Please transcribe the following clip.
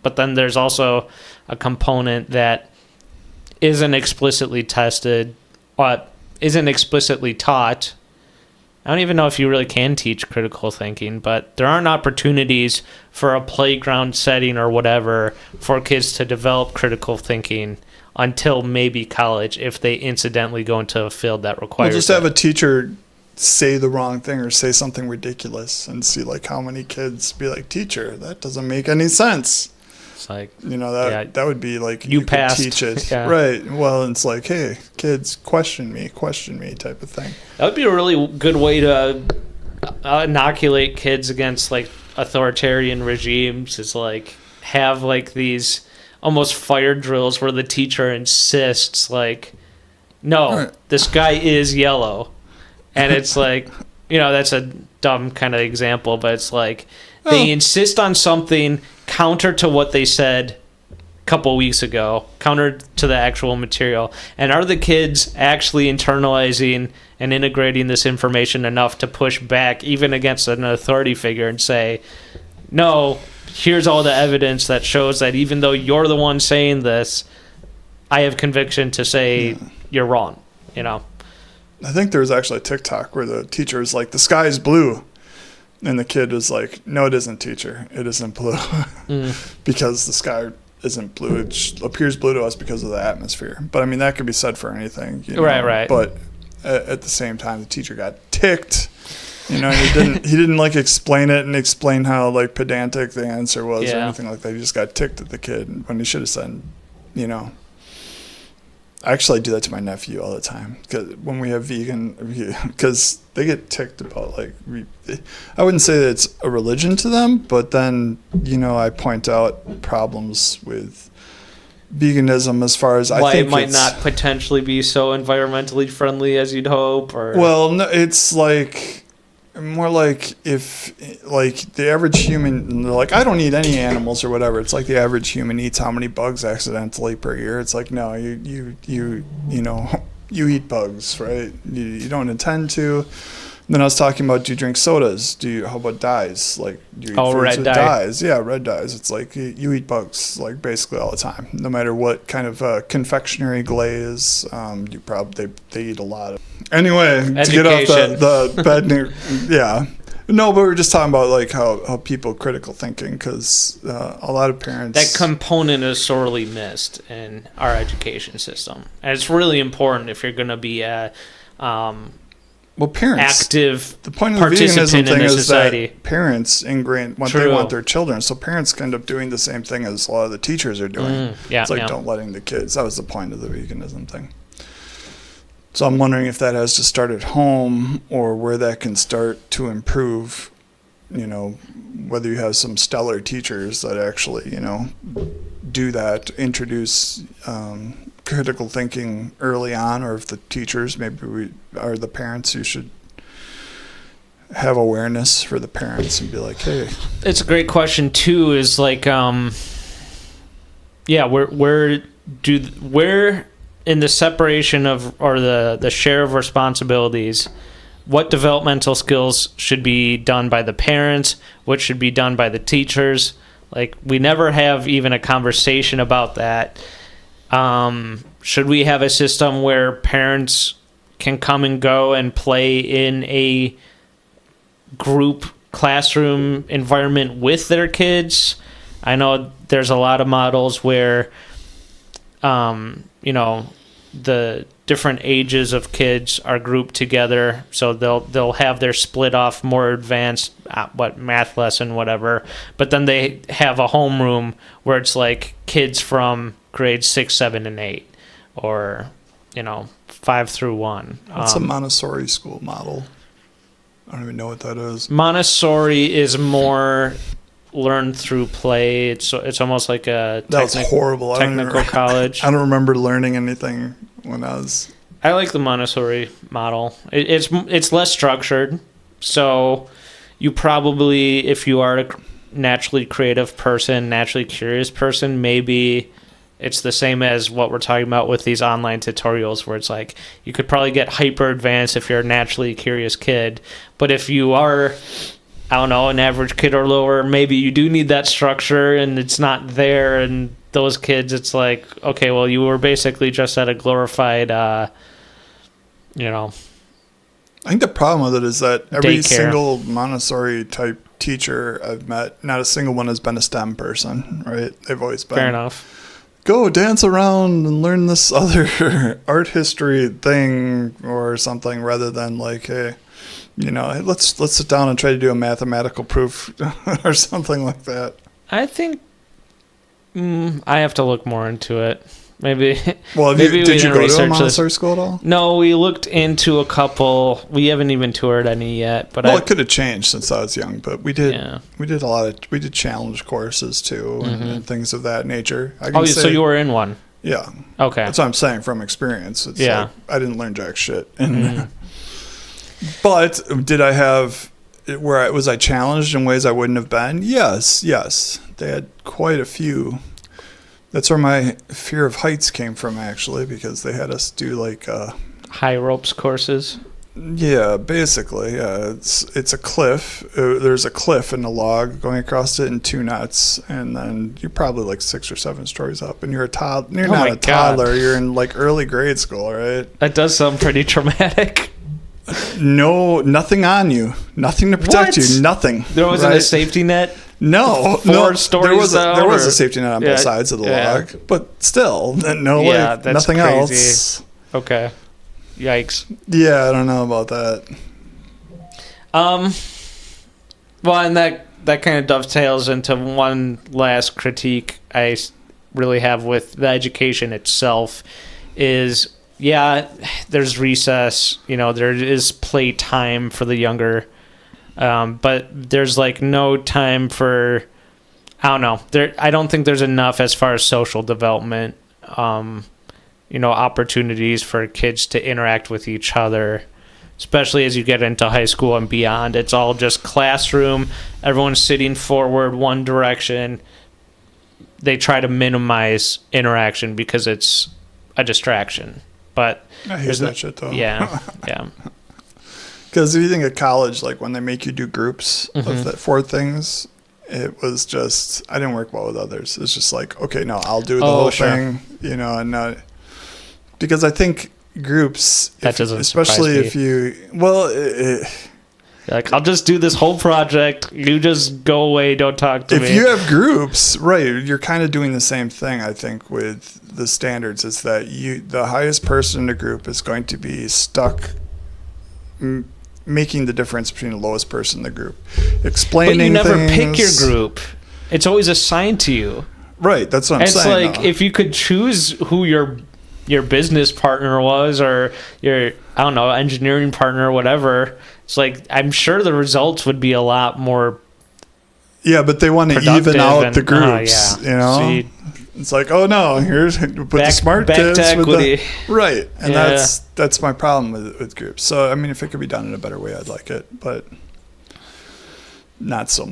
but then there's also a component that isn't explicitly tested, but isn't explicitly taught. I don't even know if you really can teach critical thinking, but there aren't opportunities for a playground setting or whatever for kids to develop critical thinking until maybe college, if they incidentally go into a field that requires just have a teacher say the wrong thing or say something ridiculous and see like how many kids be like, teacher, that doesn't make any sense. It's like, that would be like, you passed. Could teach it. Yeah. Right. Well, it's like, hey, kids, question me type of thing. That would be a really good way to inoculate kids against like authoritarian regimes, is like have like these almost fire drills where the teacher insists like, no, right, this guy is yellow. And it's like, that's a dumb kind of example, but it's like they insist on something counter to what they said a couple weeks ago, counter to the actual material. And are the kids actually internalizing and integrating this information enough to push back even against an authority figure and say, no, here's all the evidence that shows that even though you're the one saying this, I have conviction to say you're wrong, I think there was actually a TikTok where the teacher was like, the sky is blue. And the kid was like, no, it isn't, teacher. It isn't blue. Because the sky isn't blue. It appears blue to us because of the atmosphere. But, I mean, that could be said for anything. Right. But at the same time, the teacher got ticked. He didn't like explain it and explain how, like, pedantic the answer was or anything like that. He just got ticked at the kid when he should have said, Actually, I do that to my nephew all the time. Cause when we have vegan, because they get ticked about, like, I wouldn't say that it's a religion to them, but then, I point out problems with veganism as far as why it might not potentially be so environmentally friendly as you'd hope, or well, no, it's like more like if like the average human, they're like, I don't eat any animals or whatever. It's like the average human eats how many bugs accidentally per year. It's like, no, you eat bugs, right? You don't intend to. Then I was talking about, do you drink sodas? How about dyes? Like, do you eat foods red with dye. dyes? Yeah, red dyes. It's like you eat bugs, like, basically all the time. No matter what kind of confectionery glaze, they eat a lot of. Anyway, education. To get off the bad news, yeah. No, but we were just talking about, like, how people critical thinking, because a lot of parents... That component is sorely missed in our education system. And it's really important if you're going to be a... parents, active the point of the veganism thing is society. That parents ingrain what they want their children. So parents can end up doing the same thing as a lot of the teachers are doing. It's like don't letting the kids. That was the point of the veganism thing. So I'm wondering if that has to start at home or where that can start to improve. Whether you have some stellar teachers that actually, do that, introduce critical thinking early on, or if the teachers, maybe are the parents who should have awareness for the parents and be like, hey. It's a great question too, is like, where in the separation of, or the share of responsibilities, what developmental skills should be done by the parents, what should be done by the teachers? Like, we never have even a conversation about that. Should we have a system where parents can come and go and play in a group classroom environment with their kids? I know there's a lot of models where, the different ages of kids are grouped together, so they'll have their split off more advanced math lesson, whatever, but then they have a homeroom where it's like kids from grades 6, 7, and 8, or 5 through 1. That's a Montessori school model. I don't even know what that is. Montessori is more learn through play. It's almost like a horrible. technical college. I don't remember learning anything when I was... I like the Montessori model. It's less structured, so you probably, if you are a naturally creative person, naturally curious person, maybe it's the same as what we're talking about with these online tutorials, where it's like you could probably get hyper advanced if you're a naturally curious kid, but if you are I don't know, an average kid or lower, maybe you do need that structure and it's not there. And those kids, it's like, okay, well, you were basically just at a glorified, you know. I think the problem with it is that every daycare. single Montessori type teacher I've met, not a single one has been a STEM person, right? They've always been. Fair enough. Go dance around and learn this other art history thing or something, rather than like, hey, you know, hey, let's sit down and try to do a mathematical proof or something like that. I think I have to look more into it. Maybe. Well, maybe did you go to a this. Montessori school at all? No, we looked into a couple. We haven't even toured any yet. But it could have changed since I was young. But we did. Yeah. We did challenge courses too, and things of that nature. So you were in one. Yeah. Okay. That's what I'm saying from experience. It's like, I didn't learn jack shit. But did I have was I challenged in ways I wouldn't have been? Yes. They had quite a few. That's where my fear of heights came from, actually, because they had us do like high ropes courses. Yeah, basically. It's a cliff. There's a cliff and a log going across it in 2 nuts, and then you're probably like 6 or 7 stories up, and you're a toddler. You're not a toddler. You're in like early grade school, right? That does sound pretty traumatic. No, nothing on you. Nothing to protect you. Nothing. There wasn't a safety net? No. Four stories there was a safety net on both sides of the log, but still, nothing crazy. Else. Okay. Yikes. Yeah, I don't know about that. Well, and that kind of dovetails into one last critique I really have with the education itself is, there's recess, there is play time for the younger, but there's like no time for, I don't know, I don't think there's enough as far as social development, opportunities for kids to interact with each other, especially as you get into high school and beyond. It's all just classroom, everyone's sitting forward one direction. They try to minimize interaction because it's a distraction. But I hate that shit though. Yeah. Because if you think of college, like when they make you do groups of that 4 things, it was just, I didn't work well with others. It's just like, okay, no, I'll do the whole thing, and not, because I think groups, especially if you, like, I'll just do this whole project. You just go away. Don't talk to me. If you have groups, right, you're kind of doing the same thing, I think, with the standards. Is that the highest person in the group is going to be stuck making the difference between the lowest person in the group. Explaining things. But you never pick your group. It's always assigned to you. Right, that's what I'm saying. It's like, if you could choose who your business partner was, or your, I don't know, engineering partner or whatever, it's like, I'm sure the results would be a lot more. Yeah, but they want to even out the groups, it's like, oh no, here's put the smart kids with right, and that's my problem with groups. So I mean, if it could be done in a better way, I'd like it, but not so much.